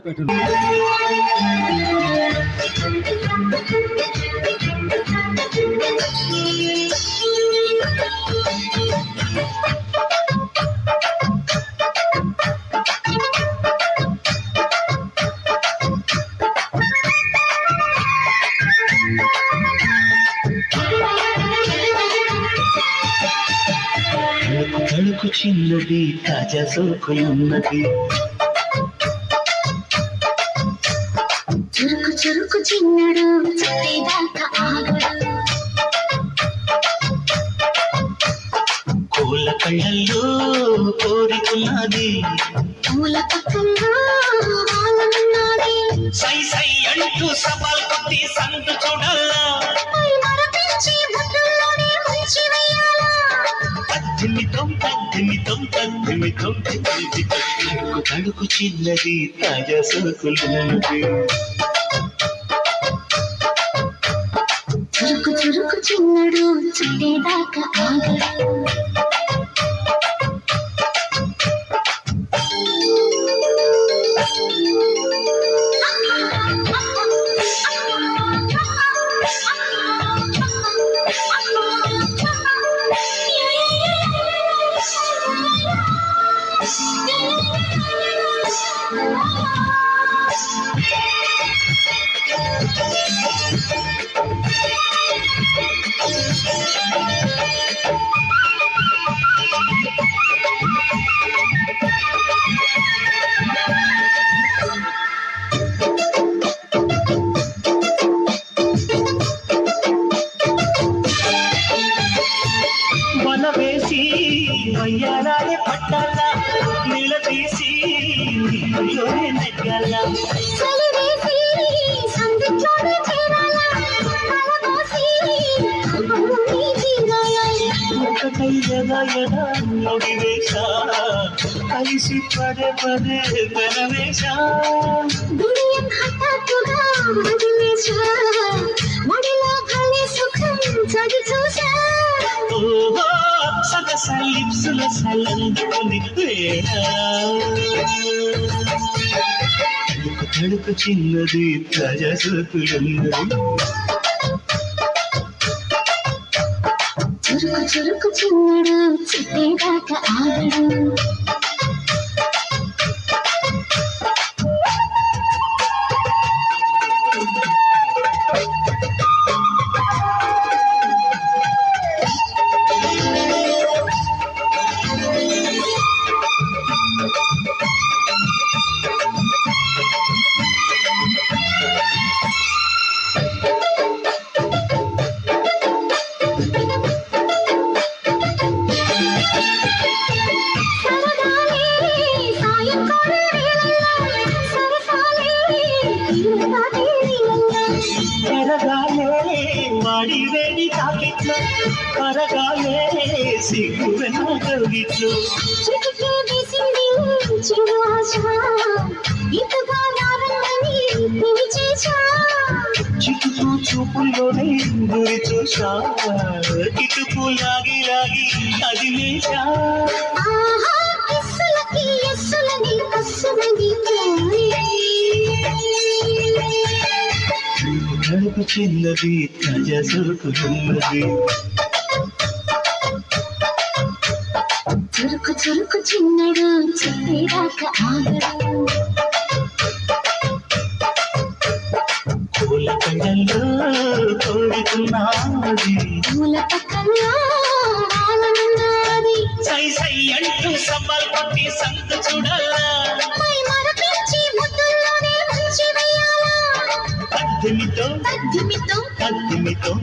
తడుకు చిన్నది తాజా సోకులున్నది, చురుకు చురుకు చిన్నడు చుట్టేదాకా ఆగడు, కోళ్ళ కళ్ళల్లో కోరికున్నది, పూల పక్కల్లో వాళ్ళనున్నది, సై సై అంటూ సవాల్ కొట్టి సందు చూడాలా, మరపించి బుద్ధుల్లోనే ముంచి వేయాలా, తద్దిమితం తద్దిమితం తద్దిమితం తడుకు చిన్నది తాజా సోకులున్నది, చురుకు చురుకు చిన్నడు చుట్టేదాకా ఆగడు. వల వేసి వయ్యారాలే పట్టాల, నిలదీసి నీలోనే నెగ్గాల, చలివేసి సందిట్లోనే చేరాలా, కలబోసి భూమి తీరాలా, ఒకటై ఎద ఎద నొడివేశ, కలిసి పదే పదే వెనవేశ, దునియం హఠాత్తుగా వదిలేశా, ముడిలో భలే సుఖం చది చూసా, ఓహో సగస లిప్సుల సలందుకొని తడుకు తడుకు చిన్నది తాజా సోకులున్నది, చురుకు చురుకు చిన్నడు చుట్టేదాకా ఆగడు. కరగాలే వాడి వేడి తాకిట్లు, కరగాలే సిగ్గు వెనకగిట్లు, చిటికే వేసింది చిరు ఆశ, ఇంతగా నారన్నని పిలిచేశా, చిటుకు చూపుల్లోనే గురి చూసా, కిటుకు లాగి లాగి అది లేచా, ఆహా కిస్సులకి ఎస్సులని కస్సులని తడుకు చిన్నది తాజా సోకులున్నది, చురుకు చురుకు చిన్నడు చుట్టేదాకా ఆగడు, పూల కళ్ళల్లో కోరుకున్నది, పూల పక్కల్లో వాళ్ళనున్నది, సై సై అంటూ సవాల్ కొట్టి సందు చూడాలా, మరపించి బుద్ధుల్లోనే ముంచి వేయాలా, తద్దిమితం తద్దిమితం తద్దిమితం